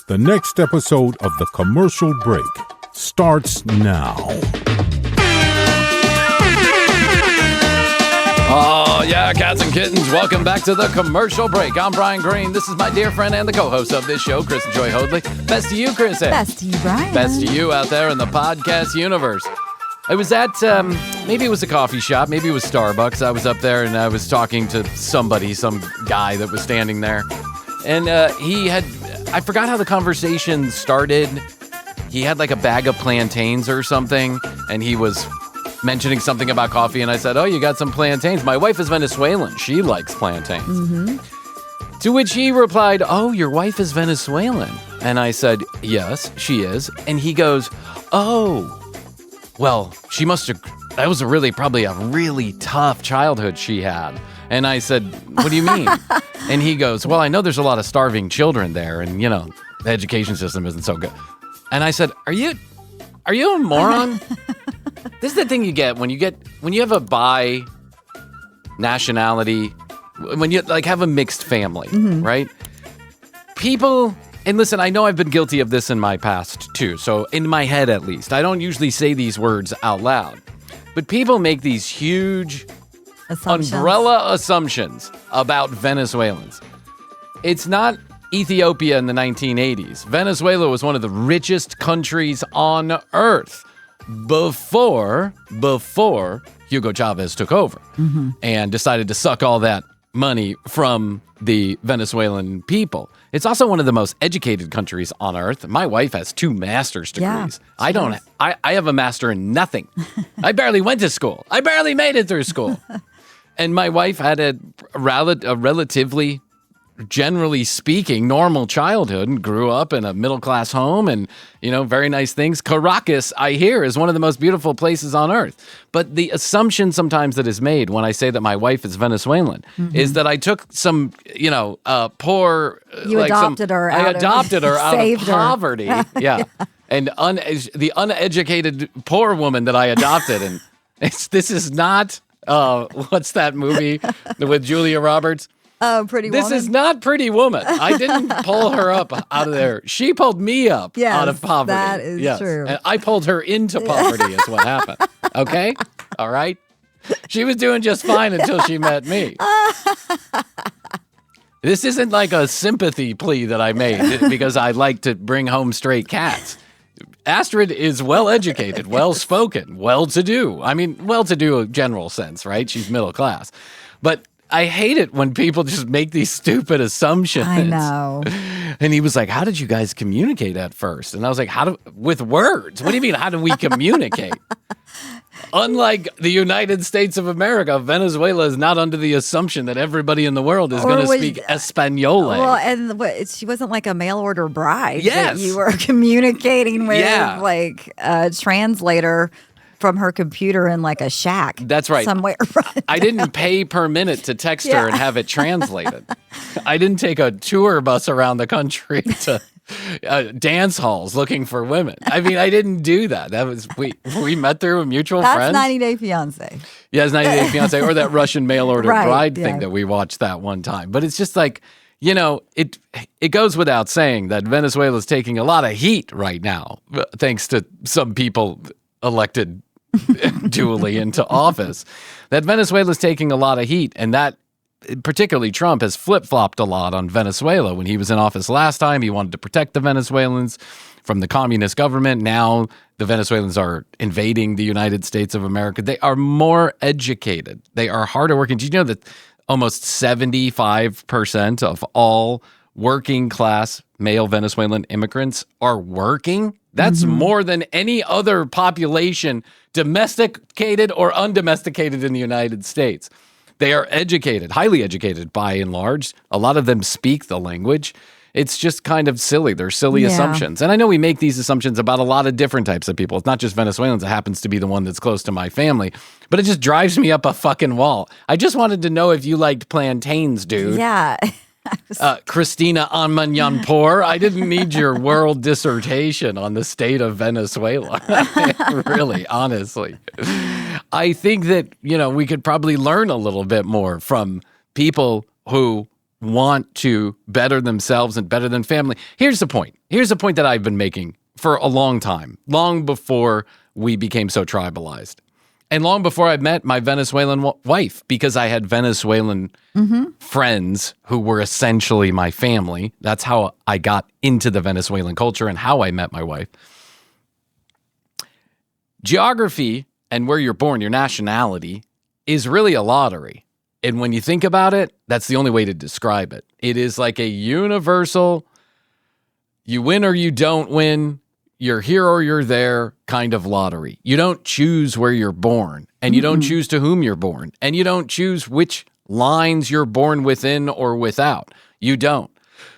The next episode of The Commercial Break starts now. Oh, yeah, cats and kittens, welcome back to The Commercial Break. I'm Bryan Green. This is my dear friend and the co-host of this show, Chris and Joy Hoadley. Best to you, Krissy. Best to you, Bryan. Best to you out there in the podcast universe. I was at, maybe it was a coffee shop, maybe it was Starbucks. I was up there and I was talking to somebody, some guy that was standing there. And I forgot how the conversation started. He had like a bag of plantains or something, and he was mentioning something about coffee, and I said, oh, you got some plantains. My wife is Venezuelan. She likes plantains. Mm-hmm. To which he replied, oh, your wife is Venezuelan. And I said, yes, she is. And he goes, oh, well, she must have, that was probably a really tough childhood she had. And I said, what do you mean? And he goes, well, I know there's a lot of starving children there, and, you know, the education system isn't so good. And I said, are you a moron? This is the thing you get when you have a bi-nationality, when you like have a mixed family, right? People, and listen, I know I've been guilty of this in my past too, so in my head at least, I don't usually say these words out loud, but people make these huge umbrella assumptions about Venezuelans. It's not Ethiopia in the 1980s. Venezuela was one of the richest countries on earth before Hugo Chavez took over and decided to suck all that money from the Venezuelan people. It's also one of the most educated countries on earth. My wife has 2 master's degrees. Yeah, I have a master in nothing. I barely went to school. I barely made it through school. And my wife had a relatively, generally speaking, normal childhood and grew up in a middle-class home and, you know, very nice things. Caracas, I hear, is one of the most beautiful places on earth. But the assumption sometimes that is made when I say that my wife is Venezuelan is that I took some, you know, poor... You adopted her out of poverty. Yeah. And the uneducated poor woman that I adopted. And this is not... what's that movie with Julia Roberts? Oh, Pretty Woman. This is not Pretty Woman. I didn't pull her up out of there. She pulled me up out of poverty. That is true. And I pulled her into poverty is what happened. Okay? All right? She was doing just fine until she met me. This isn't like a sympathy plea that I made because I like to bring home stray cats. Astrid is well-educated, well-spoken, well-to-do. I mean, well-to-do in a general sense, right? She's middle class. But I hate it when people just make these stupid assumptions. I know. And he was like, how did you guys communicate at first? And I was like, with words? What do you mean, how do we communicate? Unlike the United States of America, Venezuela is not under the assumption that everybody in the world is going to speak Espanol. Well, and she wasn't like a mail-order bride. Yes. That you were communicating with like a translator from her computer in like a shack. That's right. Somewhere. I didn't pay per minute to text her and have it translated. I didn't take a tour bus around the country to dance halls looking for women. I mean, I didn't do that. That was we met through a mutual friend. That's 90 Day Fiancé. Yeah, it's 90 Day Fiancé or that Russian mail order bride thing that we watched that one time. But it's just like, you know, it goes without saying that Venezuela is taking a lot of heat right now, thanks to some people elected duly into office. That Venezuela is taking a lot of heat, and that particularly Trump has flip-flopped a lot on Venezuela. When he was in office last time, he wanted to protect the Venezuelans from the communist government. Now the Venezuelans are invading the United States of America. They are more educated. They are harder working. Did you know that almost 75% of all working class male Venezuelan immigrants are working? That's more than any other population, domesticated or undomesticated, in the United States. They are educated, highly educated by and large. A lot of them speak the language. It's just kind of silly. They're silly assumptions. And I know we make these assumptions about a lot of different types of people. It's not just Venezuelans. It happens to be the one that's close to my family. But it just drives me up a fucking wall. I just wanted to know if you liked plantains, dude. Yeah. Christina Amanyanpour, I didn't need your world dissertation on the state of Venezuela. Really, honestly. I think that, you know, we could probably learn a little bit more from people who want to better themselves and better than family. Here's the point. Here's the point that I've been making for a long time, long before we became so tribalized. And long before I met my Venezuelan wife, because I had Venezuelan friends who were essentially my family. That's how I got into the Venezuelan culture and how I met my wife. Geography and where you're born, your nationality, is really a lottery. And when you think about it, that's the only way to describe it. It is like a universal, you win or you don't win, you're here or you're there kind of lottery. You don't choose where you're born, and you don't choose to whom you're born, and you don't choose which lines you're born within or without. You don't.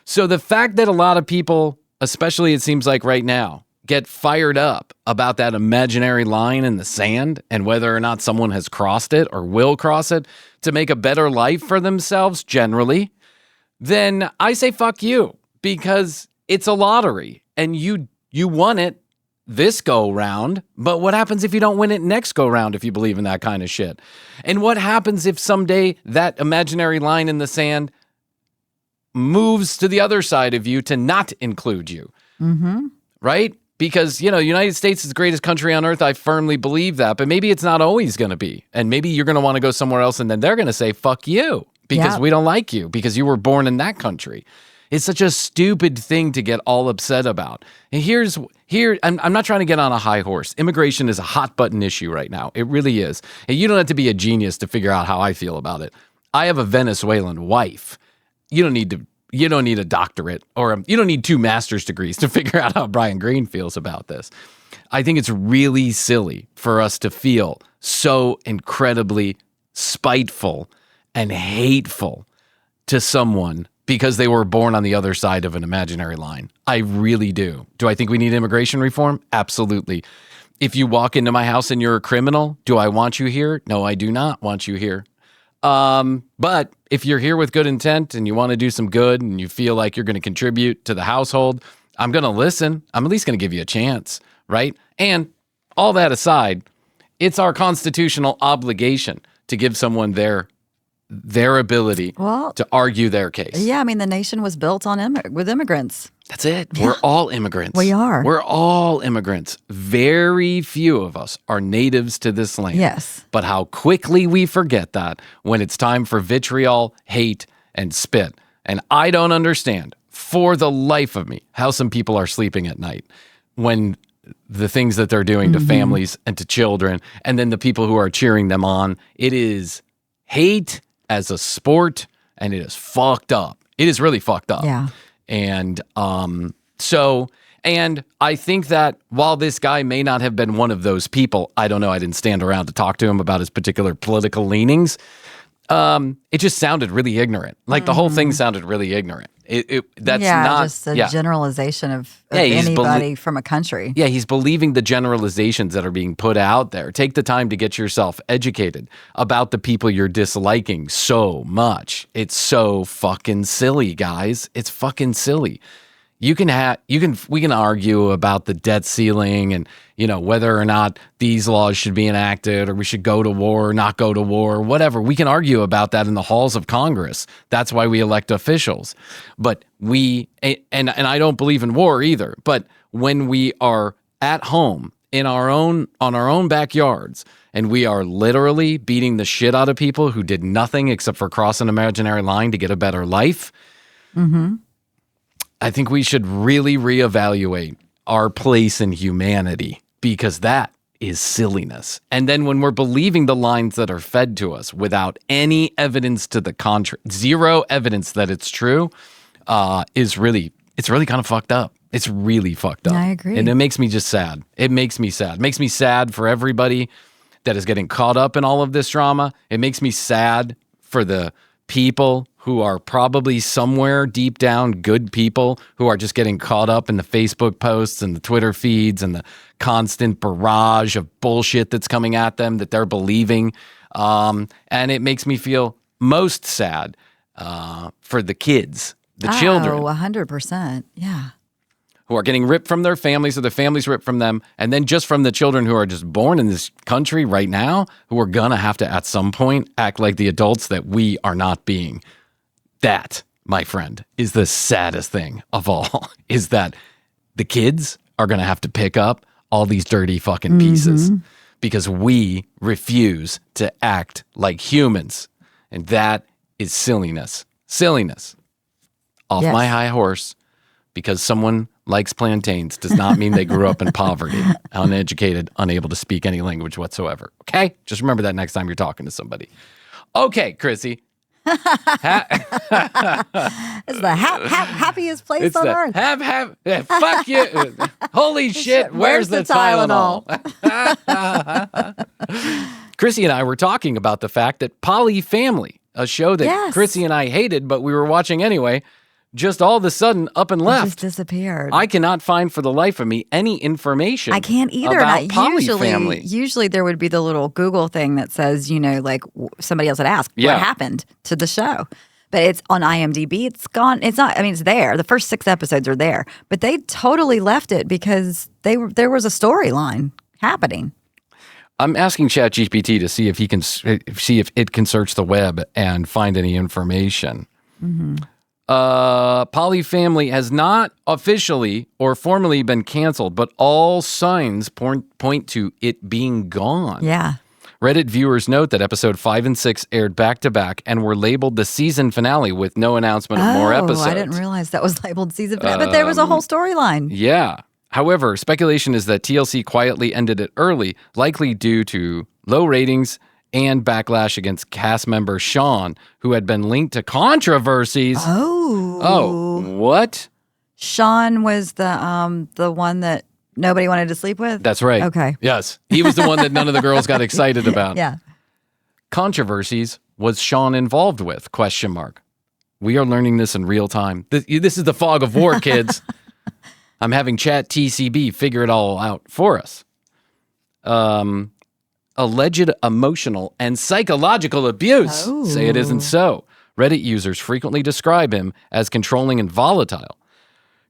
So the fact that a lot of people, especially it seems like right now, get fired up about that imaginary line in the sand and whether or not someone has crossed it or will cross it to make a better life for themselves generally, then I say fuck you, because it's a lottery and you won it this go round, but what happens if you don't win it next go round if you believe in that kind of shit? And what happens if someday that imaginary line in the sand moves to the other side of you to not include you? Right? Because, United States is the greatest country on earth. I firmly believe that, but maybe it's not always going to be. And maybe you're going to want to go somewhere else and then they're going to say, fuck you, because we don't like you, because you were born in that country. It's such a stupid thing to get all upset about. And I'm not trying to get on a high horse. Immigration is a hot button issue right now. It really is. And you don't have to be a genius to figure out how I feel about it. I have a Venezuelan wife. You don't need a doctorate, or you don't need 2 master's degrees to figure out how Bryan Green feels about this. I think it's really silly for us to feel so incredibly spiteful and hateful to someone because they were born on the other side of an imaginary line. I really do. Do I think we need immigration reform? Absolutely. If you walk into my house and you're a criminal, do I want you here? No, I do not want you here. But if you're here with good intent and you want to do some good and you feel like you're going to contribute to the household, I'm going to listen. I'm at least going to give you a chance, right? And all that aside, it's our constitutional obligation to give someone their ability to argue their case. Yeah, I mean, the nation was built on with immigrants. That's it. Yeah. We're all immigrants. We are. We're all immigrants. Very few of us are natives to this land. Yes. But how quickly we forget that when it's time for vitriol, hate, and spit. And I don't understand, for the life of me, how some people are sleeping at night when the things that they're doing to families and to children, and then the people who are cheering them on. It is hate as a sport, and it is fucked up. It is really fucked up. Yeah. And and I think that while this guy may not have been one of those people, I don't know, I didn't stand around to talk to him about his particular political leanings. It just sounded really ignorant. Like the whole thing sounded really ignorant. That's not just a generalization of anybody from a country. Yeah, he's believing the generalizations that are being put out there. Take the time to get yourself educated about the people you're disliking so much. It's so fucking silly, guys. It's fucking silly. We can argue about the debt ceiling and, whether or not these laws should be enacted or we should go to war or not go to war, whatever. We can argue about that in the halls of Congress. That's why we elect officials. But and I don't believe in war either, but when we are at home on our own backyards and we are literally beating the shit out of people who did nothing except for cross an imaginary line to get a better life, I think we should really reevaluate our place in humanity, because that is silliness. And then when we're believing the lines that are fed to us without any evidence to the contrary, zero evidence that it's true, it's really kind of fucked up. It's really fucked up. I agree. And it makes me just sad. It makes me sad. It makes me sad for everybody that is getting caught up in all of this drama. It makes me sad for the people who are probably somewhere deep down good people who are just getting caught up in the Facebook posts and the Twitter feeds and the constant barrage of bullshit that's coming at them that they're believing. And it makes me feel most sad for the kids, the children. Oh, 100%. Yeah. Who are getting ripped from their families or their families ripped from them. And then just from the children who are just born in this country right now, who are going to have to at some point act like the adults that we are not being. That my friend, is the saddest thing of all, is that the kids are going to have to pick up all these dirty fucking pieces because we refuse to act like humans. And that is silliness. Silliness. Off my high horse, because someone likes plantains does not mean they grew up in poverty, uneducated, unable to speak any language whatsoever. Okay? Just remember that next time you're talking to somebody. Okay, Krissy. It's the happiest place on earth. Fuck you. Holy shit, where's the Tylenol? Krissy and I were talking about the fact that Pauly Family, a show that Krissy and I hated, but we were watching anyway, just all of a sudden up and left. Just disappeared. I cannot find for the life of me any information. I can't either. About Pauly Family. Usually there would be the little Google thing that says, like somebody else would ask what happened to the show. But it's on IMDb. It's gone. It's not. I mean, it's there. The first 6 episodes are there, but they totally left it because there was a storyline happening. I'm asking ChatGPT to see if it can search the web and find any information. Pauly Family has not officially or formally been canceled, but all signs point to it being gone. Yeah. Reddit viewers note that episode 5 and 6 aired back to back and were labeled the season finale with no announcement of more episodes. I didn't realize that was labeled season finale, but there was a whole storyline. Yeah. However, speculation is that TLC quietly ended it early, likely due to low ratings and backlash against cast member Sean, who had been linked to controversies. Oh, what? Sean was the one that nobody wanted to sleep with? That's right. Okay. Yes. He was the one that none of the girls got excited about. Yeah. Controversies was Sean involved with? ? We are learning this in real time. This is the fog of war, kids. I'm having Chat TCB figure it all out for us. Alleged emotional and psychological abuse. Oh. Say it isn't so. Reddit users frequently describe him as controlling and volatile.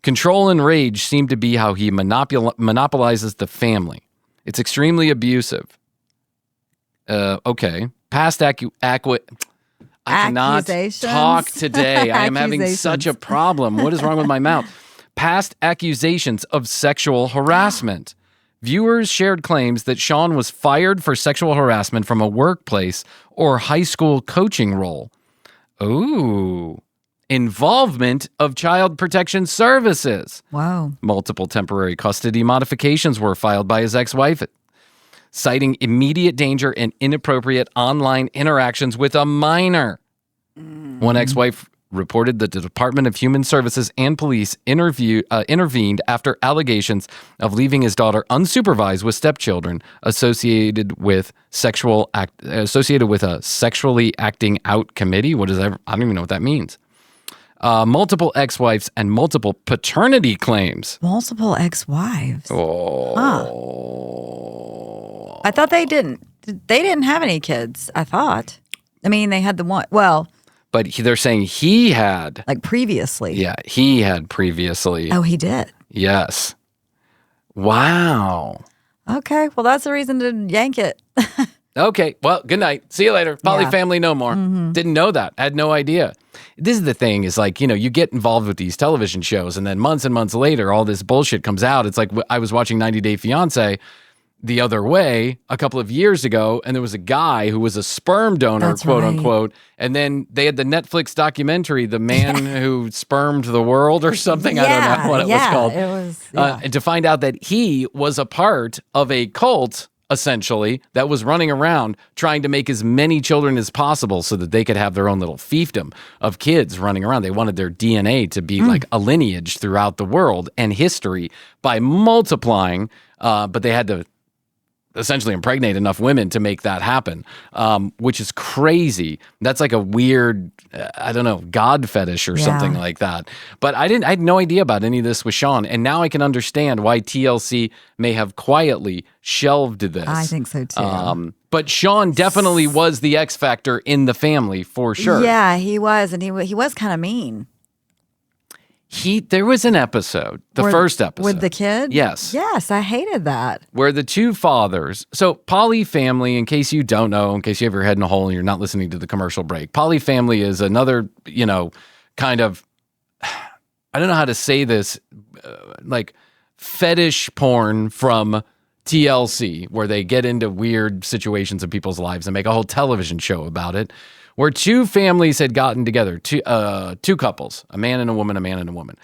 Control and rage seem to be how he monopolizes the family. It's extremely abusive. Okay. Past I cannot talk today. I am having such a problem. What is wrong with my mouth? Past accusations of sexual harassment. Viewers shared claims that Sean was fired for sexual harassment from a workplace or high school coaching role. Ooh. Involvement of Child Protection Services. Wow. Multiple temporary custody modifications were filed by his ex-wife, citing immediate danger and inappropriate online interactions with a minor. One ex-wife reported that the Department of Human Services and police intervened after allegations of leaving his daughter unsupervised with stepchildren associated with a sexually acting out committee. What is that? I don't even know what that means. Multiple ex-wives and multiple paternity claims. Multiple ex-wives. Oh. Huh. I thought they didn't have any kids, I thought. I mean, they had the one. Well, but they're saying he had. Like previously. Yeah, he had previously. Oh, he did? Yes. Wow. Okay, well, that's the reason to yank it. Okay, well, good night. See you later. Pauly Family no more. Mm-hmm. Didn't know that. I had no idea. This is the thing is like, you get involved with these television shows and then months and months later, all this bullshit comes out. It's like I was watching 90 Day Fiancé the other way a couple of years ago, and there was a guy who was a sperm donor, That's quote right. unquote. And then they had the Netflix documentary, The Man Who Spermed the World or something. I don't know what it was called. It was, and to find out that he was a part of a cult, essentially, that was running around trying to make as many children as possible so that they could have their own little fiefdom of kids running around. They wanted their DNA to be like a lineage throughout the world and history by multiplying, but they had to essentially impregnate enough women to make that happen, which is crazy. That's like a weird, I don't know, God fetish or something like that. But I had no idea about any of this with Sean, and now I can understand why TLC may have quietly shelved this. I think so too. But Sean definitely was the X factor in the family for sure. Yeah, he was, and he was kind of mean. There was an episode, first episode. With the kid? Yes. Yes, I hated that. Where the two fathers, so Pauly Family, in case you don't know, in case you have your head in a hole and you're not listening to the commercial break, Pauly Family is another, kind of, I don't know how to say this, like fetish porn from TLC, where they get into weird situations in people's lives and make a whole television show about it, where two families had gotten together, two couples, a man and a woman,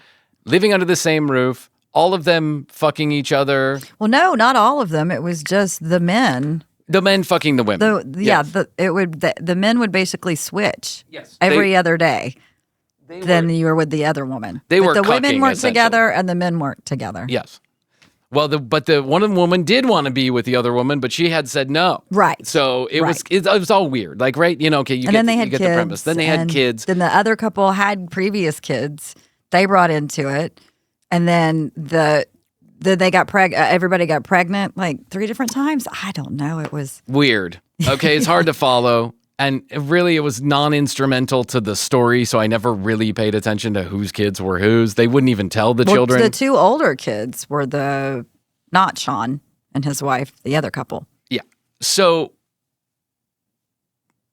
living under the same roof, all of them fucking each other. Well, no, not all of them. It was just the men. The men fucking the women. The men would basically switch every other day. Then you were with the other woman. The women weren't together and the men weren't together. Yes. Well, but the one woman did want to be with the other woman, but she had said no. Right. So it was all weird. Like, right? You know, okay, you get the premise. Then they had kids. Then the other couple had previous kids. They brought into it. And then they got everybody got pregnant like 3 different times. I don't know. It was weird. Okay, it's hard to follow. And it was non-instrumental to the story, so I never really paid attention to whose kids were whose. They wouldn't even tell the children. The 2 older kids were not Sean and his wife, the other couple. Yeah. So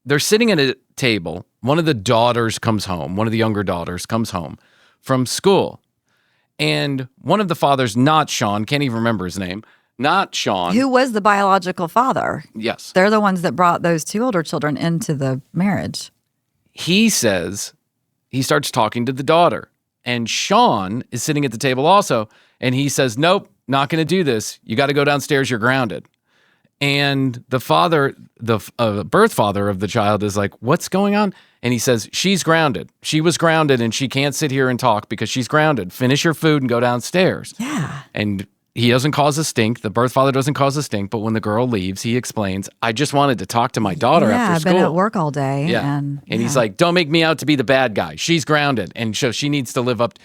they're sitting at a table. One of the daughters comes home. One of the younger daughters comes home from school. And one of the fathers, not Sean, can't even remember his name, not Sean. Who was the biological father? Yes. They're the ones that brought those 2 older children into the marriage. He says, he starts talking to the daughter. And Sean is sitting at the table also. And he says, nope, not going to do this. You got to go downstairs. You're grounded. And the father, the birth father of the child is like, what's going on? And he says, she's grounded. She was grounded and she can't sit here and talk because she's grounded. Finish your food and go downstairs. Yeah. And he doesn't cause a stink. The birth father doesn't cause a stink. But when the girl leaves, he explains, I just wanted to talk to my daughter after school. I've been at work all day. Yeah. And he's like, don't make me out to be the bad guy. She's grounded. And so she needs to live up.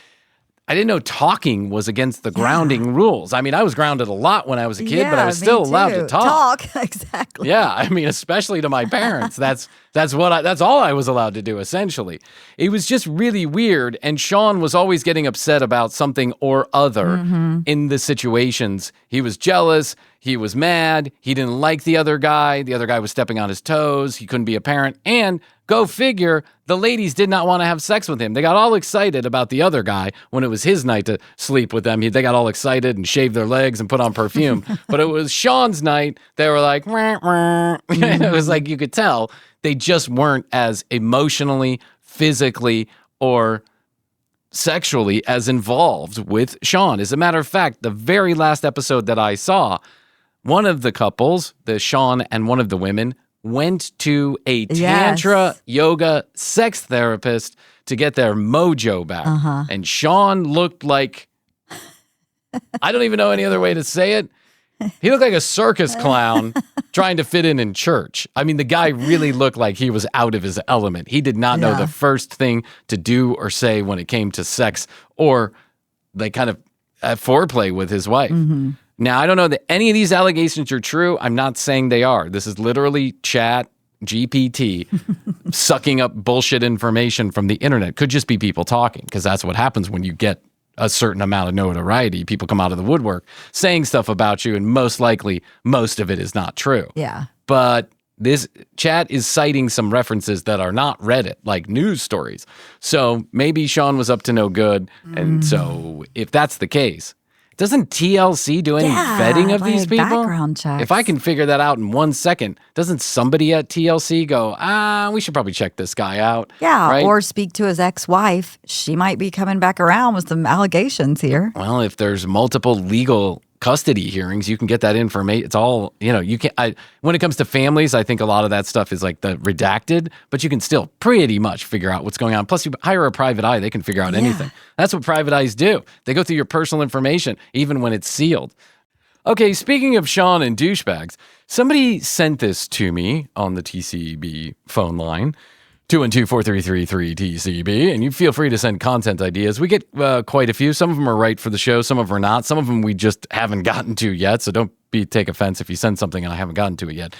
I didn't know talking was against the grounding rules. I mean, I was grounded a lot when I was a kid, but I was still allowed to talk. Exactly. Yeah, I mean, especially to my parents. That's all I was allowed to do, essentially. It was just really weird, and Sean was always getting upset about something or other in the situations. He was jealous. He was mad. He didn't like the other guy. The other guy was stepping on his toes. He couldn't be a parent. And go figure, the ladies did not want to have sex with him. They got all excited about the other guy when it was his night to sleep with them. They got all excited and shaved their legs and put on perfume. But it was Sean's night. They were like, wah, wah. It was like you could tell they just weren't as emotionally, physically, or sexually as involved with Sean. As a matter of fact, the very last episode that I saw, one of the couples, the Sean and one of the women, went to a Tantra yoga sex therapist to get their mojo back. And Sean looked like, I don't even know any other way to say it. He looked like a circus clown trying to fit in church. I mean, the guy really looked like he was out of his element. He did not know the first thing to do or say when it came to sex or like kind of foreplay with his wife. Now, I don't know that any of these allegations are true. I'm not saying they are. This is literally Chat GPT sucking up bullshit information from the internet. Could just be people talking, because that's what happens when you get a certain amount of notoriety. People come out of the woodwork saying stuff about you, and most likely, most of it is not true. Yeah. But this chat is citing some references that are not Reddit, like news stories. So maybe Sean was up to no good. And so if that's the case, doesn't TLC do any vetting of these people? Background checks. If I can figure that out in 1 second, doesn't somebody at TLC go, we should probably check this guy out? Yeah, right? Or speak to his ex-wife. She might be coming back around with some allegations here. Well, if there's multiple legal custody hearings, you can get that information. It's all, you can't, when it comes to families, I think a lot of that stuff is like the redacted, but you can still pretty much figure out what's going on. Plus, you hire a private eye, they can figure out anything. That's what private eyes do. They go through your personal information, even when it's sealed. Okay, speaking of Sean and douchebags, somebody sent this to me on the TCB phone line. 212-433-3TCB, and you feel free to send content ideas. We get quite a few. Some of them are right for the show. Some of them are not. Some of them we just haven't gotten to yet, so don't take offense if you send something and I haven't gotten to it yet.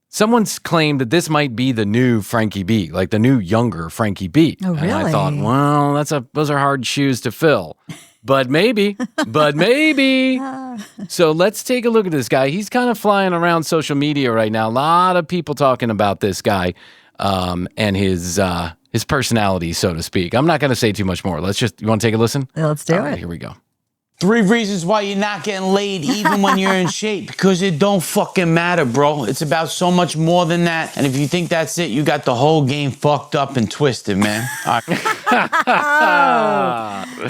Someone's claimed that this might be the new Frankie B, like the new younger Frankie B. Oh, really? And I thought, well, those are hard shoes to fill. But maybe. So let's take a look at this guy. He's kind of flying around social media right now. A lot of people talking about this guy. And his his personality, so to speak. I'm not going to say too much more. You want to take a listen? Yeah, let's do it. All right, here we go. 3 reasons why you're not getting laid even when you're in shape. Because it don't fucking matter, bro. It's about so much more than that. And if you think that's it, you got the whole game fucked up and twisted, man. All right.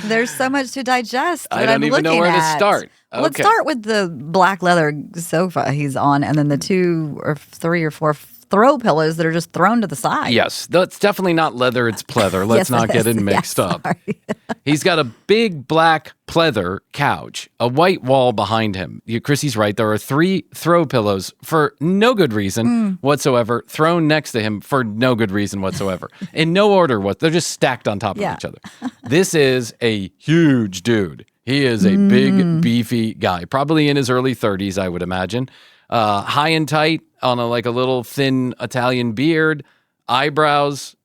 There's so much to digest. I don't even know where to start. Okay. Let's start with the black leather sofa he's on, and then the 2 or 3 or 4 throw pillows that are just thrown to the side. Yes, that's definitely not leather, it's pleather. Let's not get it mixed up. He's got a big black pleather couch, a white wall behind him. Krissy's right, there are 3 throw pillows for no good reason whatsoever, thrown next to him for no good reason whatsoever. In no order, they're just stacked on top of each other. This is a huge dude. He is a big, beefy guy, probably in his early 30s, I would imagine. High and tight on a little thin Italian beard, eyebrows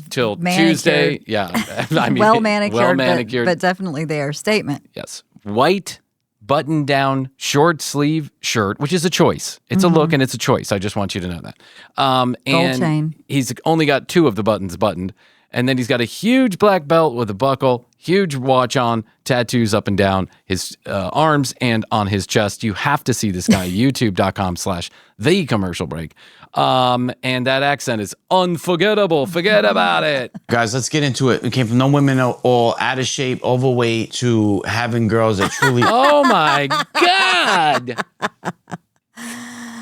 till Tuesday. Yeah. I mean, well manicured. But definitely there. Statement. Yes. White button down short sleeve shirt, which is a choice. It's a look and it's a choice. I just want you to know that. Gold chain. He's only got 2 of the buttons buttoned. And then he's got a huge black belt with a buckle, huge watch on, tattoos up and down his arms and on his chest. You have to see this guy, youtube.com/thecommercialbreak. And that accent is unforgettable. Forget about it. Guys, let's get into it. We came from no women all out of shape, overweight, to having girls that truly... Oh, my God.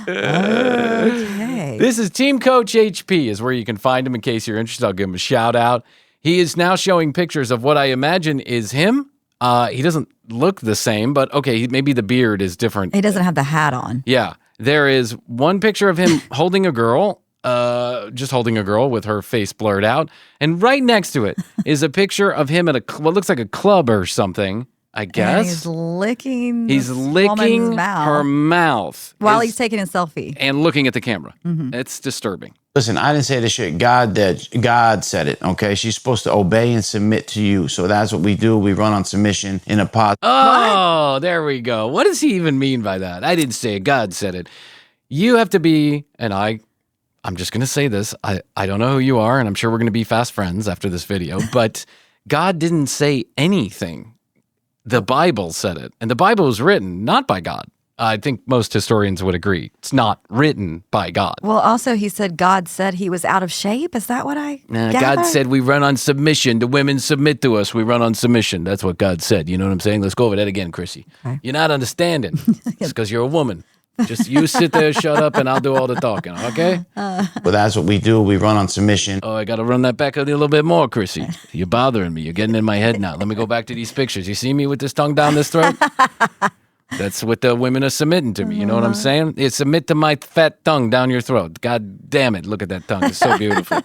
Okay. This is Team Coach HP is where you can find him in case you're interested. I'll give him a shout out. He is now showing pictures of what I imagine is him. He doesn't look the same, but okay, maybe the beard is different. He doesn't have the hat on. Yeah. There is one picture of him holding a girl, just holding a girl with her face blurred out. And right next to it is a picture of him at what looks like a club or something. I guess. And he's licking her mouth while he's taking a selfie and looking at the camera. It's disturbing. Listen, I didn't say this shit. God said it, okay? She's supposed to obey and submit to you. So that's what we do. We run on submission in a pot. Oh, there we go. What does he even mean by that? I didn't say it. God said it. You have to be, and I'm just going to say this. I don't know who you are, and I'm sure we're going to be fast friends after this video, but God didn't say anything. The Bible said it, and the Bible was written not by God. I think most historians would agree. It's not written by God. Well, also, he said God said he was out of shape. Is that what I gather? God said we run on submission. The women submit to us. We run on submission. That's what God said. You know what I'm saying? Let's go over that again, Krissy. Okay. You're not understanding. It's because you're a woman. Just you sit there, shut up, and I'll do all the talking, okay? Well, that's what we do. We run on submission. Oh, I got to run that back a little bit more, Krissy. You're bothering me. You're getting in my head now. Let me go back to these pictures. You see me with this tongue down this throat? That's what the women are submitting to me. You know what I'm saying? You submit to my fat tongue down your throat. God damn it. Look at that tongue. It's so beautiful.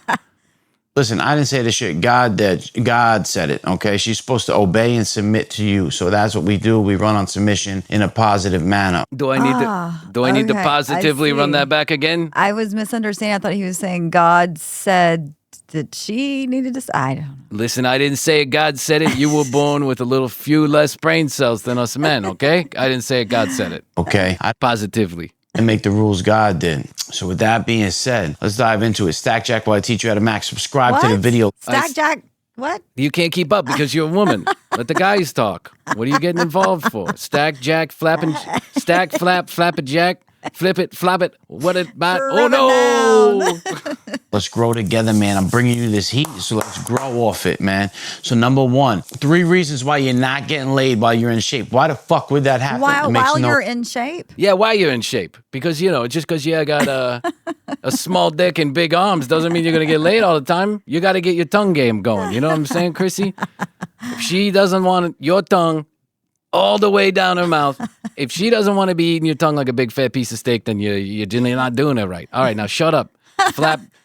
Listen, I didn't say this shit. God said it, okay? She's supposed to obey and submit to you. So that's what we do. We run on submission in a positive manner. Do I need to positively run that back again? I was misunderstanding. I thought he was saying God said that she needed to. I don't know. Listen, I didn't say it. God said it. You were born with a few less brain cells than us men, okay? I didn't say it. God said it. Okay. Positively. And make the rules God did. So with that being said, let's dive into it. Stack Jack while I teach you how to max. Subscribe to the video. Stack Jack, what? You can't keep up because you're a woman. Let the guys talk. What are you getting involved for? Stack Jack, stack, flap a jack, flip it, flop it. What it, oh no! Let's grow together, man. I'm bringing you this heat, so let's grow off it, man. So number 1, 3 reasons why you're not getting laid while you're in shape. Why the fuck would that happen? While you're in shape? Yeah, while you're in shape. Because, just because you got a small dick and big arms doesn't mean you're going to get laid all the time. You got to get your tongue game going. You know what I'm saying, Krissy? If she doesn't want your tongue all the way down her mouth, if she doesn't want to be eating your tongue like a big fat piece of steak, then you're not doing it right. All right, now shut up.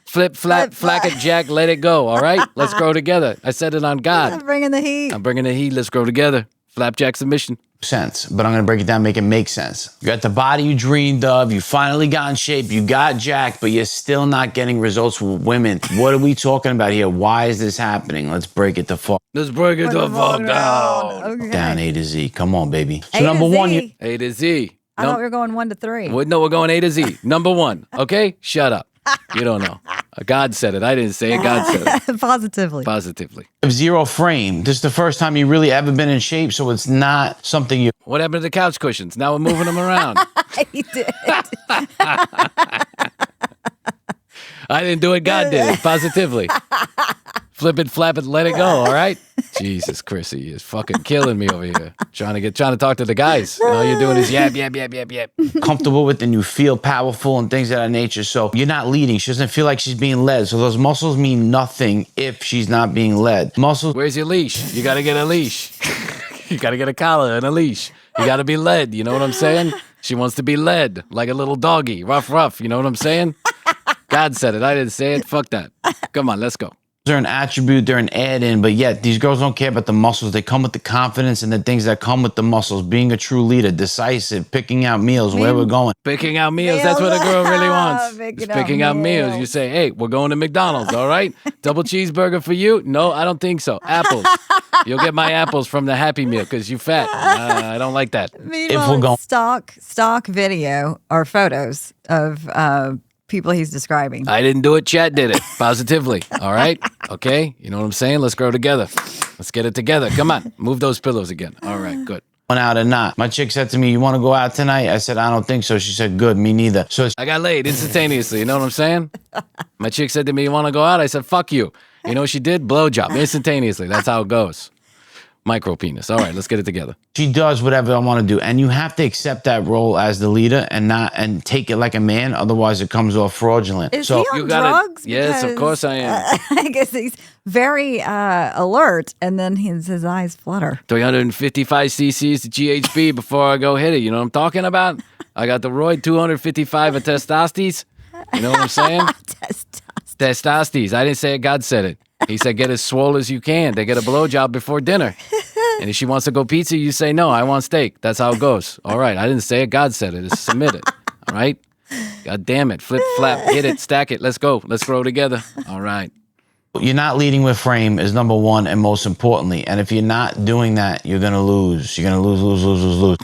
Flip, flap, flack it, jack, let it go, all right? Let's grow together. I said it on God. I'm bringing the heat. I'm bringing the heat. Let's grow together. Flapjack submission. Sense, but I'm going to break it down, make it make sense. You got the body you dreamed of. You finally got in shape. You got jacked, but you're still not getting results with women. What are we talking about here? Why is this happening? Let's break it the fuck. Let's break it the fuck down. Okay. Down A to Z. Come on, baby. So A number to Z. 1, A to Z. I thought we were going 1 to 3. No, we're going A to Z. Number 1. Okay? Shut up. You don't know. God said it. I didn't say it. God said it. Positively. Positively. Zero frame. This is the first time you really ever been in shape, so it's not something you... What happened to the couch cushions? Now we're moving them around. He did. I didn't do it. God did it. Positively. Flip it, flap it, let it go. All right. Jesus, Krissy is fucking killing me over here. Trying to talk to the guys. And all you're doing is yap. comfortable with and you feel powerful and things of that nature. So you're not leading. She doesn't feel like she's being led. So those muscles mean nothing if she's not being led. Muscles. Where's your leash? You got to get a leash. You got to get a collar and a leash. You got to be led. You know what I'm saying? She wants to be led like a little doggy. Rough. You know what I'm saying? God said it. I didn't say it. Fuck that. Come on, let's go. They're an attribute, they're an add-in, but yet these girls don't care about the muscles. They come with the confidence and the things that come with the muscles. Being a true leader, decisive, picking out meals, where we're going. Picking out meals, that's what a girl really wants. Picking out meals. You say, hey, we're going to McDonald's, all right? Double cheeseburger for you? No, I don't think so. Apples. You'll get my apples from the Happy Meal because you fat. I don't like that. Meanwhile, if we're going stock video or photos of people he's describing. I didn't do it. Chat did it. Positively. All right? Okay? You know what I'm saying? Let's grow together. Let's get it together. Come on. Move those pillows again. All right. Good. Went out or not. My chick said to me, you want to go out tonight? I said, I don't think so. She said, good. Me neither. So I got laid instantaneously. You know what I'm saying? My chick said to me, you want to go out? I said, fuck you. You know what she did? Blowjob. Instantaneously. That's how it goes. Micro penis. All right, let's get it together. She does whatever I want to do. And you have to accept that role as the leader and take it like a man. Otherwise, it comes off fraudulent. Is he on drugs? Yes, of course I am. I guess he's very alert, and then his eyes flutter. 355 cc's of GHB before I go hit it. You know what I'm talking about? I got the Roy 255 of testastes. You know what I'm saying? Testastes. I didn't say it. God said it. He said, get as swole as you can. They get a blowjob before dinner. And if she wants to go pizza, you say, no, I want steak. That's how it goes. All right. I didn't say it. God said it. It's submit it. All right. God damn it. Flip, flap, hit it, stack it. Let's go. Let's grow together. All right. You're not leading with frame is number one and most importantly. And if you're not doing that, you're going to lose. You're going to lose.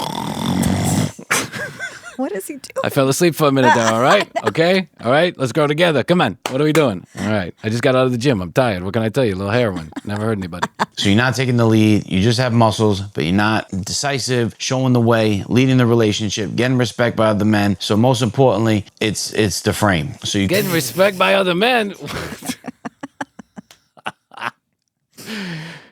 What is he doing? I fell asleep for a minute there, all right? Okay? All right? Let's grow together. Come on. What are we doing? All right. I just got out of the gym. I'm tired. What can I tell you? A little heroin. Never hurt anybody. So you're not taking the lead. You just have muscles, but you're not decisive, showing the way, leading the relationship, getting respect by other men. So most importantly, it's the frame. So you getting respect by other men?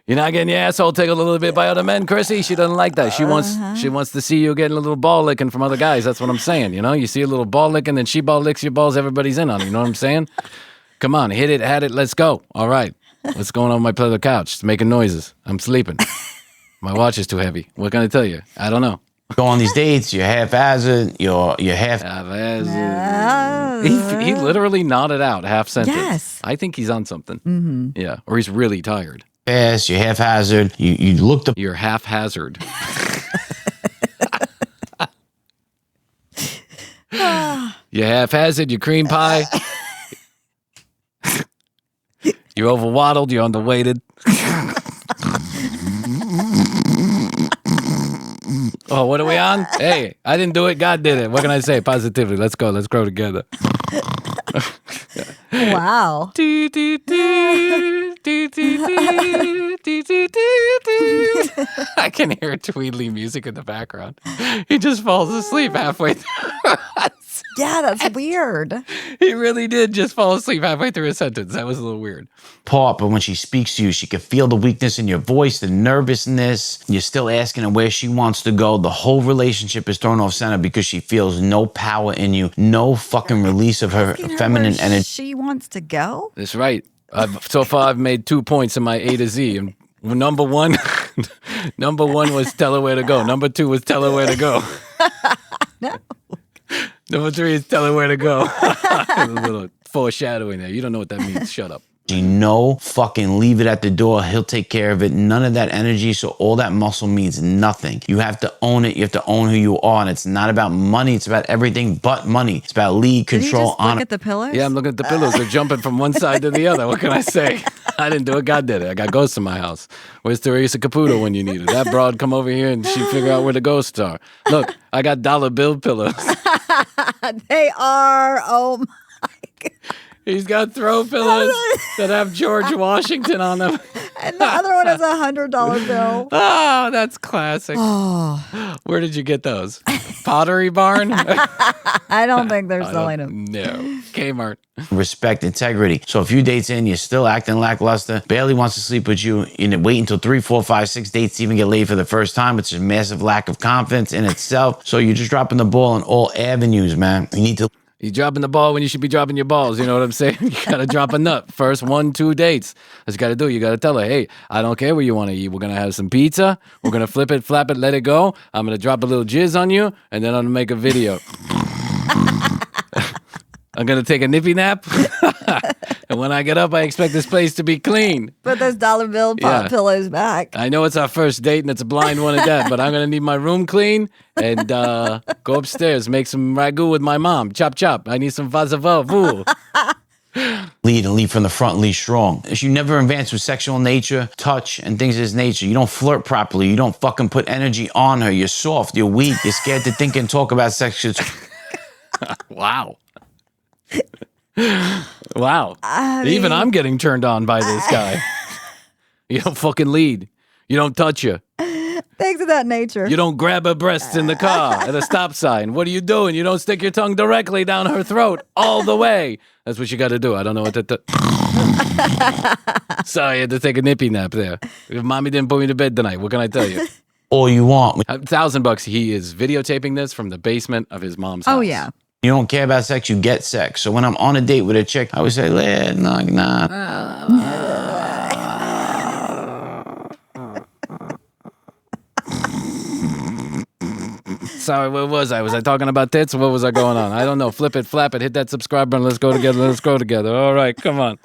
You're not getting your asshole tickled a little bit by other men, Krissy? She doesn't like that. She wants to see you getting a little ball licking from other guys. That's what I'm saying, you know? You see a little ball licking, then she ball licks your balls, everybody's in on it. You know what I'm saying? Come on, hit it, had it, let's go. All right. What's going on my pleather couch? It's making noises. I'm sleeping. My watch is too heavy. What can I tell you? I don't know. Go on these dates, you're haphazard, you're haphazard. He literally nodded out half sentence. Yes. I think he's on something. Mm-hmm. Yeah, or he's really tired. Fast, you're haphazard. You look the... You're haphazard. You're haphazard, you're cream pie. You're overwaddled, you're underweighted. Oh, what are we on? Hey, I didn't do it. God did it. What can I say? Positively. Let's go. Let's grow together. Wow. I can hear Tweedly music in the background. He just falls asleep halfway through. Yeah, that's weird. He really did just fall asleep halfway through a sentence. That was a little weird. But when she speaks to you, she can feel the weakness in your voice, the nervousness. You're still asking her where she wants to go. The whole relationship is thrown off center because she feels no power in you, no fucking release of her feminine energy. She wants to go? That's right. So far, I've made 2 points in my A to Z. And number one was tell her where to go. Number 2 was tell her where to go. No. Number 3 is tell her where to go. A little foreshadowing there. You don't know what that means. Shut up. No, fucking leave it at the door. He'll take care of it. None of that energy. So all that muscle means nothing. You have to own it. You have to own who you are. And it's not about money. It's about everything but money. It's about lead, control, honor. Look at the pillows? Yeah, I'm looking at the pillows. They're jumping from one side to the other. What can I say? I didn't do it. God did it. I got ghosts in my house. Where's Teresa Caputo when you need her? That broad come over here and she figure out where the ghosts are. Look, I got dollar bill pillows. They are. Oh, my He's got throw pillows that have George Washington on them. And the other one is a $100 bill. Oh, that's classic. Oh. Where did you get those? Pottery Barn? I don't think they're selling them. No. Kmart. Respect, integrity. So a few dates in, you're still acting lackluster, barely wants to sleep with you, and wait until 3, 4, 5, 6 dates to even get laid for the first time. It's a massive lack of confidence in itself. So you're just dropping the ball on all avenues, man. You need to... You're dropping the ball when you should be dropping your balls. You know what I'm saying? You got to drop a nut. First 1, 2 dates. That's what you got to do. You got to tell her, hey, I don't care what you want to eat. We're going to have some pizza. We're going to flip it, flap it, let it go. I'm going to drop a little jizz on you, and then I'm going to make a video. I'm going to take a nippy nap. And when I get up, I expect this place to be clean. Put those dollar bill pillows back. I know it's our first date and it's a blind one at that, but I'm going to need my room clean and go upstairs, make some ragu with my mom. Chop, chop. I need some vazavavu. Lead and lead from the front, lead strong. You never advance with sexual nature, touch, and things of this nature. You don't flirt properly. You don't fucking put energy on her. You're soft. You're weak. You're scared to think and talk about sex. Wow. Wow. Even I'm getting turned on by this guy. You don't fucking lead. You don't touch her. Things of that nature. You don't grab her breasts in the car at a stop sign. What are you doing? You don't stick your tongue directly down her throat all the way. That's what you got to do. I don't know what to do. Sorry, I had to take a nippy nap there. If mommy didn't put me to bed tonight, what can I tell you? All you want. $1,000. He is videotaping this from the basement of his mom's house. Oh, yeah. You don't care about sex, you get sex. So when I'm on a date with a chick, I would say, nah. Sorry, what was I? Was I talking about tits or what was I going on? I don't know. Flip it, flap it, hit that subscribe button. Let's go together. Let's go together. All right, come on.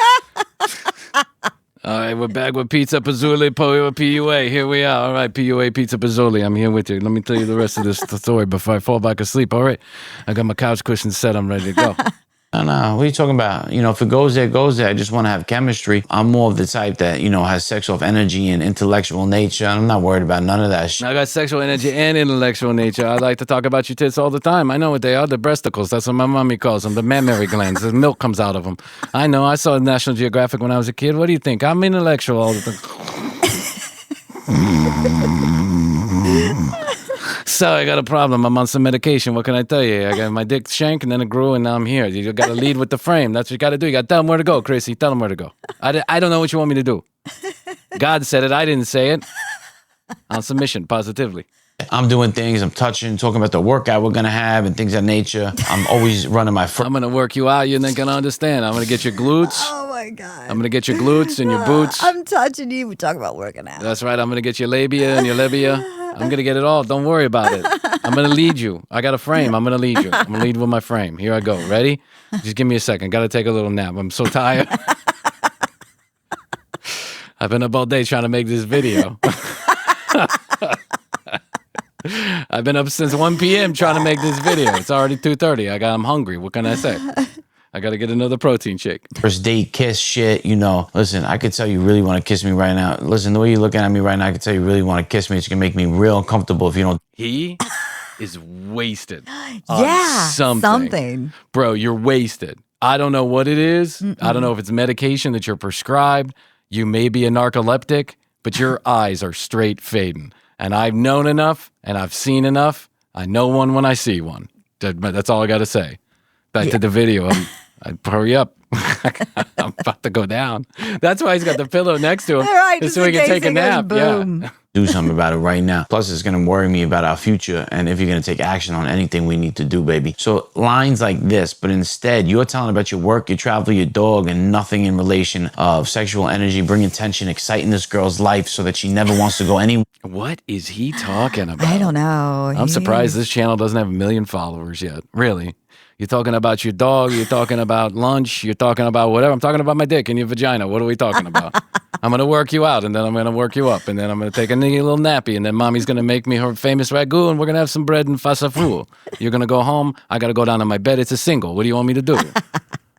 All right, we're back with Pizza Pazzoli, PUA. Here we are. All right, PUA, Pizza Pazzoli. I'm here with you. Let me tell you the rest of this story before I fall back asleep. All right, I got my couch cushions set. I'm ready to go. No, what are you talking about? You know, if it goes there, it goes there. I just want to have chemistry. I'm more of the type that, you know, has sexual energy and intellectual nature. I'm not worried about none of that shit. I got sexual energy and intellectual nature. I like to talk about your tits all the time. I know what they are. The breasticles. That's what my mommy calls them. The mammary glands. The milk comes out of them. I know. I saw National Geographic when I was a kid. What do you think? I'm intellectual all the time. So I got a problem. I'm on some medication. What can I tell you? I got my dick shank and then it grew and now I'm here. You got to lead with the frame. That's what you got to do. You got to tell them where to go, Krissy. Tell them where to go. I don't know what you want me to do. God said it. I didn't say it. On submission, positively. I'm doing things. I'm touching, talking about the workout we're going to have and things of nature. I'm always running my... I'm going to work you out. You're not going to understand. I'm going to get your glutes. Oh, my God. I'm going to get your glutes and your boots. I'm touching you. We talk about working out. That's right. I'm going to get your labia and your labia. I'm going to get it all. Don't worry about it. I'm going to lead you. I got a frame. I'm going to lead you. I'm going to lead with my frame. Here I go. Ready? Just give me a second. Got to take a little nap. I'm so tired. I've been up all day trying to make this video. I've been up since 1 p.m. trying to make this video. It's already 2:30. I'm hungry. What can I say? I got to get another protein shake. First date, kiss, shit, you know. Listen, I could tell you really want to kiss me right now. Listen, the way you're looking at me right now, I could tell you really want to kiss me. It's going to make me real uncomfortable if you don't. He is wasted. Yeah, something. Bro, you're wasted. I don't know what it is. I don't know if it's medication that you're prescribed. You may be a narcoleptic, but your eyes are straight fading. And I've known enough and I've seen enough. I know one when I see one. That's all I got to say. Back to the video. Hurry up. I'm about to go down. That's why he's got the pillow next to him. Right, so he can take a nap. Yeah. Do something about it right now. Plus, it's going to worry me about our future and if you're going to take action on anything we need to do, baby. So lines like this, but instead you're telling about your work, your travel, your dog, and nothing in relation of sexual energy, bringing tension, exciting this girl's life so that she never wants to go anywhere. What is he talking about? I don't know. I'm surprised this channel doesn't have 1 million followers yet. Really. You're talking about your dog. You're talking about lunch. You're talking about whatever. I'm talking about my dick and your vagina. What are we talking about? I'm going to work you out, and then I'm going to work you up, and then I'm going to take a little nappy, and then mommy's going to make me her famous ragu, and we're going to have some bread and fasafu. You're going to go home. I got to go down to my bed. It's a single. What do you want me to do?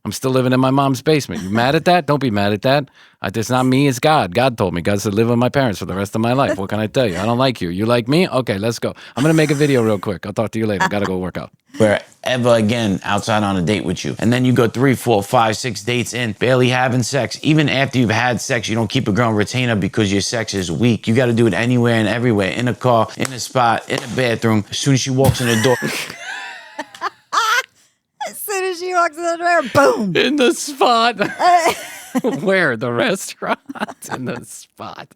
I'm I'm still living in my mom's basement. You mad at that? Don't be mad at that. It's not me, it's God. God told me. God said live with my parents for the rest of my life. What can I tell you? I don't like you. You like me? Okay, let's go. I'm going to make a video real quick. I'll talk to you later. Got to go work out. Where ever again outside on a date with you. And then you go 3, 4, 5, 6 dates in, barely having sex. Even after you've had sex, you don't keep a girl on retainer because your sex is weak. You got to do it anywhere and everywhere. In a car, in a spot, in a bathroom. As soon as she walks in the door. As soon as she walks in the door, boom. In the spot. Where? The restaurant? In the spot.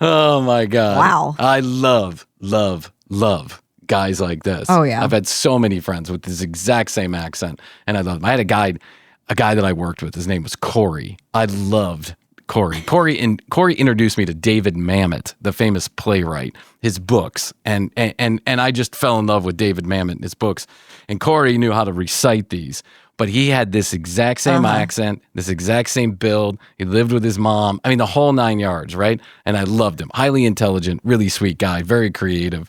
Oh, my God. Wow. I love guys like this. Oh, yeah. I've had so many friends with this exact same accent, and I love them. I had a guy that I worked with. His name was Corey. I loved Corey. Corey introduced me to David Mamet, the famous playwright, his books, and I just fell in love with David Mamet and his books. And Corey knew how to recite these, but he had this exact same accent, this exact same build. He lived with his mom. I mean, the whole 9 yards, right? And I loved him. Highly intelligent, really sweet guy, very creative.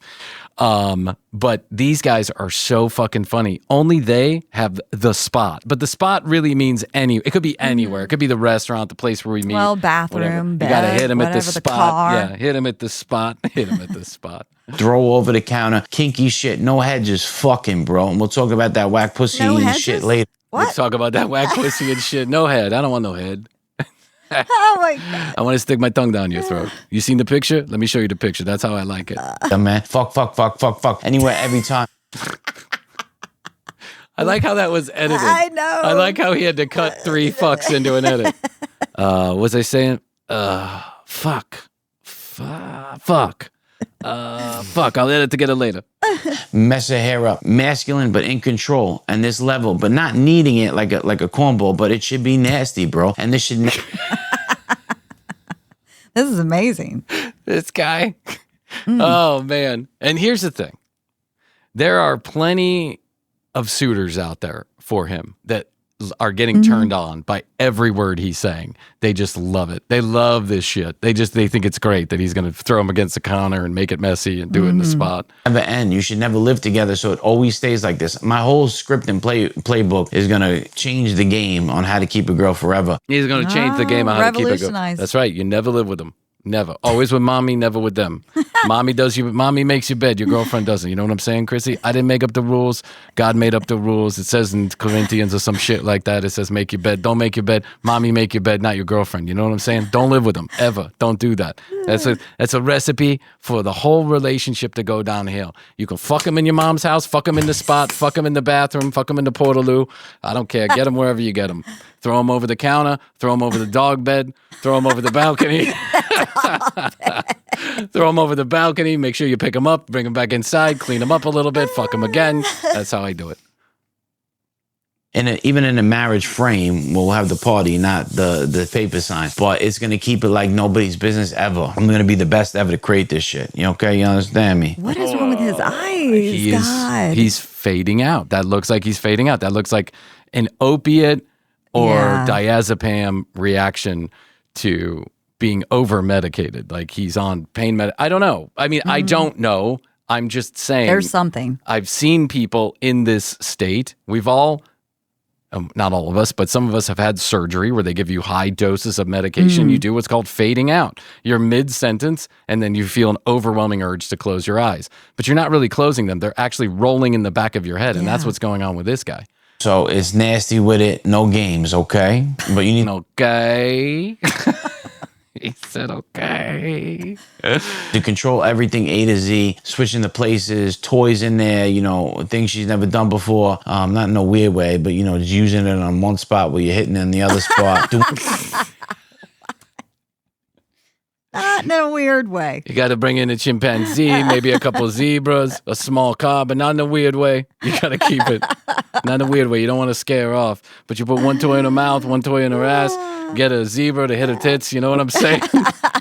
But these guys are so fucking funny. Only they have the spot. But the spot really means it could be anywhere. It could be the restaurant, the place where we meet. Well, bathroom, bed, you gotta hit him at the spot. Car. Yeah, hit him at the spot. Hit him at the spot. Throw over the counter, kinky shit, no head, just fucking, bro. And we'll talk about that whack pussy and shit later. What? Let's talk about that whack pussy and shit. No head. I don't want no head. Oh my God. I want to stick my tongue down your throat. You seen the picture? Let me show you the picture. That's how I like it. Man, fuck. Anywhere, every time. I like how that was edited. I know. I like how he had to cut 3 fucks into an edit. Was I saying? Fuck. I'll edit together later. Mess her hair up, masculine but in control, and this level, but not needing it like a cornball, but it should be nasty, bro. And this should. This is amazing. This guy. Oh man! And here's the thing: there are plenty of suitors out there for him that are getting turned on by every word he's saying. They just love it. They love this shit. They think it's great that he's going to throw him against the counter and make it messy and do it in the spot. Never end. You should never live together, so it always stays like this. My whole script and playbook is going to change the game on how to keep a girl forever. He's going to change the game on how to keep a girl. Revolutionize. That's right. You never live with them. Never. Always with mommy, never with them. Mommy makes your bed. Your girlfriend doesn't. You know what I'm saying, Krissy? I didn't make up the rules. God made up the rules. It says in Corinthians or some shit like that. It says make your bed. Don't make your bed. Mommy make your bed, not your girlfriend. You know what I'm saying? Don't live with them. Ever. Don't do that. That's a recipe for the whole relationship to go downhill. You can fuck them in your mom's house, fuck them in the spot, fuck them in the bathroom, fuck them in the portaloo. I don't care. Get them wherever you get them. Throw them over the counter. Throw them over the dog bed. Throw them over the balcony. Throw them over the balcony. Make sure you pick them up, bring them back inside, clean them up a little bit, fuck them again. That's how I do it. Even in a marriage frame, we'll have the party, not the paper sign. But it's going to keep it like nobody's business ever. I'm going to be the best ever to create this shit. You okay? You understand me? What is wrong with his eyes? God. He's fading out. That looks like he's fading out. That looks like an opiate or diazepam reaction to being over medicated. Like he's on pain med. I don't know. I mean, I don't know. I'm just saying. There's something. I've seen people in this state. We've all, not all of us, but some of us have had surgery where they give you high doses of medication. You do what's called fading out. You're mid-sentence, and then you feel an overwhelming urge to close your eyes. But you're not really closing them. They're actually rolling in the back of your head, and that's what's going on with this guy. So it's nasty with it. No games, okay? But you need... Okay. He said, okay. To control everything A to Z, switching the places, toys in there, things she's never done before. Not in a weird way, but, just using it on one spot while you're hitting it in the other spot. Not in a weird way. You got to bring in a chimpanzee, maybe a couple zebras, a small car, but not in a weird way. You got to keep it. Not in a weird way. You don't want to scare her off. But you put one toy in her mouth, one toy in her ass, get a zebra to hit her tits. You know what I'm saying?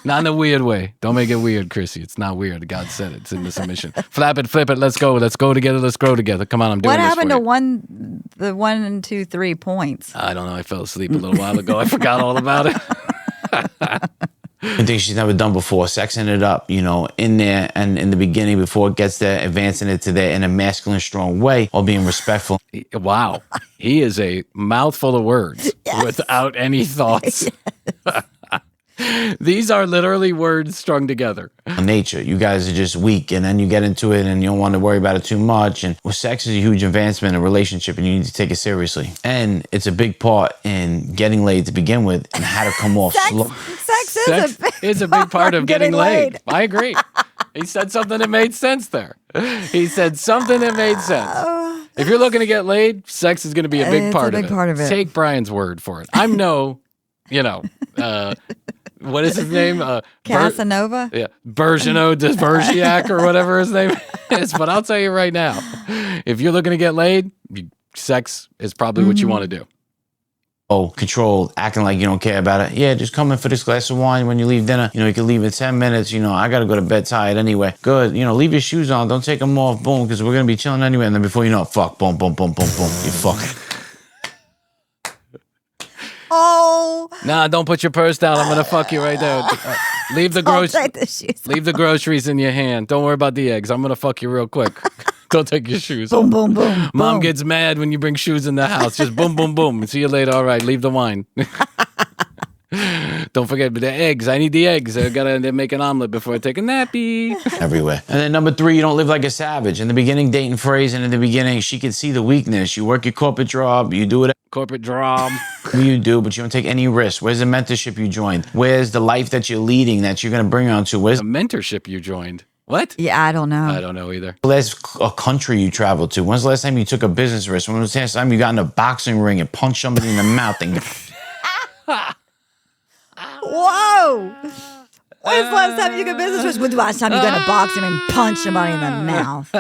Not in a weird way. Don't make it weird, Krissy. It's not weird. God said it. It's in the submission. Flap it, flip it. Let's go. Let's go together. Let's grow together. Come on, I'm doing this. What happened to the 1 and 2, 3 points? I don't know. I fell asleep a little while ago. I forgot all about it. Things she's never done before, sexing it up, in there and in the beginning before it gets there, advancing it to there in a masculine, strong way, while being respectful. Wow. He is a mouthful of words without any thoughts. These are literally words strung together. Nature, you guys are just weak, and then you get into it and you don't want to worry about it too much. And sex is a huge advancement in a relationship, and you need to take it seriously. And it's a big part in getting laid to begin with, and how to come off slow. Sex is a big part of getting laid. I agree. He said something that made sense there. If you're looking to get laid, sex is going to be a big part of it. Take Brian's word for it. I'm what is his name? Casanova? Bergeno Dvorak or whatever his name is. But I'll tell you right now, if you're looking to get laid, sex is probably what you want to do. Oh, controlled, acting like you don't care about it. Yeah, just come in for this glass of wine when you leave dinner. You can leave in 10 minutes. I got to go to bed tired anyway. Good. Leave your shoes on. Don't take them off. Boom, because we're going to be chilling anyway. And then before you know it, fuck. Boom, boom, boom, boom, boom. You fuck. Oh. Nah, don't put your purse down. I'm going to fuck you right there. Leave the groceries in your hand. Don't worry about the eggs. I'm going to fuck you real quick. Don't take your shoes off. Boom, boom, boom. Mom gets mad when you bring shoes in the house. Just boom, boom, boom. See you later. All right, leave the wine. Don't forget the eggs. I need the eggs. I gotta make an omelet before I take a nappy. Everywhere. And then number 3, you don't live like a savage. In the beginning, dating phrase, and in the beginning, she can see the weakness. You work your corporate job. You do it. Corporate job. You do, but you don't take any risks. Where's the mentorship you joined? Where's the life that you're leading that you're gonna bring on to? Where's the mentorship you joined? What? Yeah, I don't know. I don't know either. When's a country you traveled to? When's the last time you took a business risk? When was the last time you got in a boxing ring and punched somebody in the mouth? Whoa! When's the last time you took a business risk? When's the last time you got in a boxing ring and punched somebody in the mouth?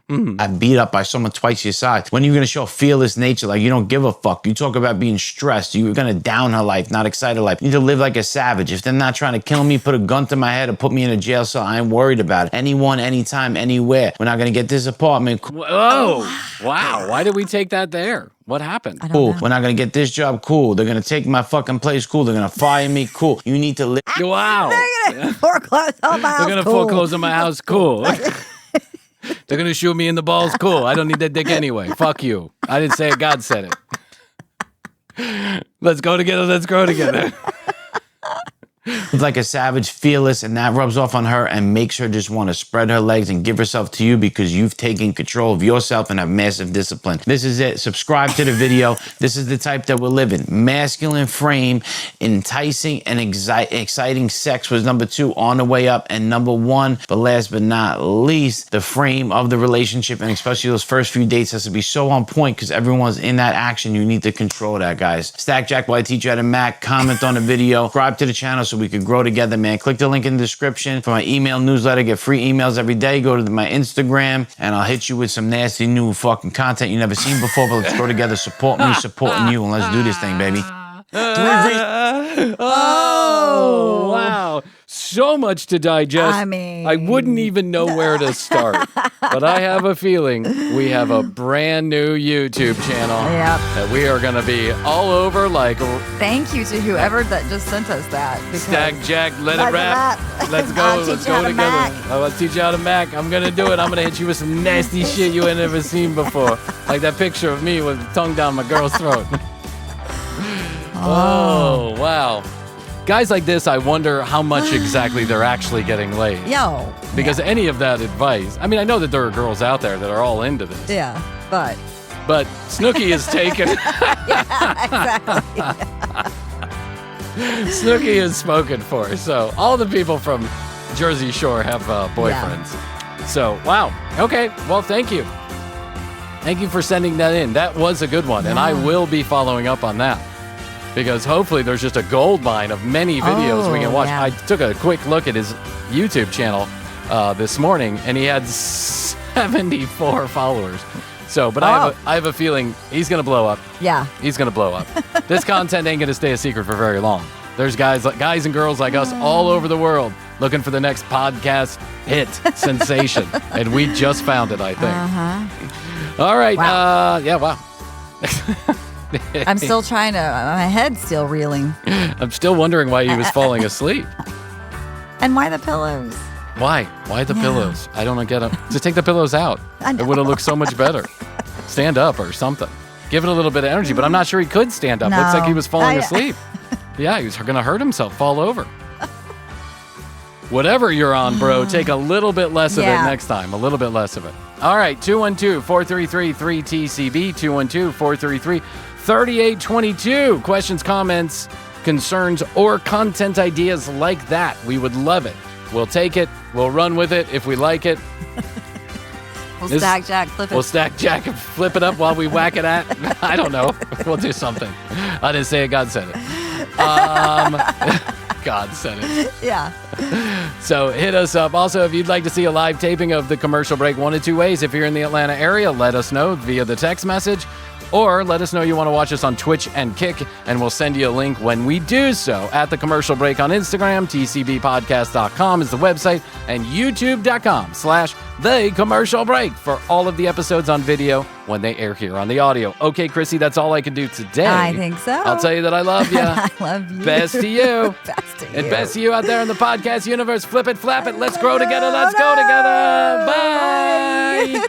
I'm beat up by someone twice your size. When are you going to show fearless nature? Like you don't give a fuck. You talk about being stressed. You're going to down her life, not excite her life. You need to live like a savage. If they're not trying to kill me, put a gun to my head or put me in a jail cell, I ain't worried about it. Anyone, anytime, anywhere. We're not going to get this apartment. Whoa. Wow. Why did we take that there? What happened? Cool. We're not going to get this job. Cool. They're going to take my fucking place. Cool. They're going to fire me. Cool. You need to live. Wow. They're going to foreclose on my house. They're going to foreclose on my house. Cool. They're going to shoot me in the balls. Cool. I don't need that dick anyway. Fuck you. I didn't say it. God said it. Let's go together. Let's grow together. Like a savage, fearless, and that rubs off on her and makes her just want to spread her legs and give herself to you because you've taken control of yourself and have massive discipline. This is it. Subscribe to the video. This is the type that we're living. Masculine frame, enticing and exciting sex was number 2 on the way up. And number 1, but last but not least, the frame of the relationship, and especially those first few dates has to be so on point because everyone's in that action. You need to control that, guys. Stack Jack while I teach you how to Mac. Comment on the video. Subscribe to the channel so we could grow together, man. Click the link in the description for my email newsletter. Get free emails every day. Go to my Instagram, and I'll hit you with some nasty new fucking content you never seen before. But let's grow together. Support me, supporting you, and let's do this thing, baby. Oh, wow. So much to digest. I mean, I wouldn't even know where to start. But I have a feeling we have a brand new YouTube channel that we are going to be all over like... Thank you to whoever that just sent us that. Stack Jack, let it rap. Let's go. Let's go together. I'll teach you how to Mac. I'm going to do it. I'm going to hit you with some nasty shit you ain't never seen before. Like that picture of me with the tongue down my girl's throat. Oh, wow. Guys like this, I wonder how much exactly they're actually getting laid. Yo. Because any of that advice, I mean, I know that there are girls out there that are all into this. Yeah, but Snooki is taken. Yeah, exactly. Snooki is spoken for. So all the people from Jersey Shore have boyfriends. Yeah. So, wow. Okay. Well, thank you. Thank you for sending that in. That was a good one. Yeah. And I will be following up on that. Because hopefully there's just a gold mine of many videos we can watch. Yeah. I took a quick look at his YouTube channel this morning, and he had 74 followers. So, but I have a feeling he's going to blow up. Yeah. He's going to blow up. This content ain't going to stay a secret for very long. There's guys and girls like us all over the world looking for the next podcast hit sensation. And we just found it, I think. Uh-huh. All right. Wow. Yeah, wow. I'm still trying to, my head's still reeling. I'm still wondering why he was falling asleep. And why the pillows? Why? Why the pillows? I don't get them. Just take the pillows out. It would have looked so much better. Stand up or something. Give it a little bit of energy, but I'm not sure he could stand up. No. Looks like he was falling asleep. Yeah, he was going to hurt himself, fall over. Whatever you're on, bro, take a little bit less of it next time. A little bit less of it. All right, 212-433-3TCB, 212-433-3822. Questions, comments, concerns, or content ideas like that. We would love it. We'll take it. We'll run with it if we like it. We'll stack Jack, flip it. We'll stack Jack and flip it up while we whack it at. I don't know. We'll do something. I didn't say it. God said it. God said it. Yeah. So hit us up. Also, if you'd like to see a live taping of the commercial break, one of two ways. If you're in the Atlanta area, let us know via the text message. Or let us know you want to watch us on Twitch and Kick, and we'll send you a link when we do so. At The Commercial Break on Instagram, tcbpodcast.com is the website, and youtube.com/The Commercial Break for all of the episodes on video when they air here on the audio. Okay, Krissy, that's all I can do today. I think so. I'll tell you that I love you. I love you. Best to you. Best to you. And best to you out there in the podcast universe. Flip it, flap it. Let's grow together. Let's go together. Bye.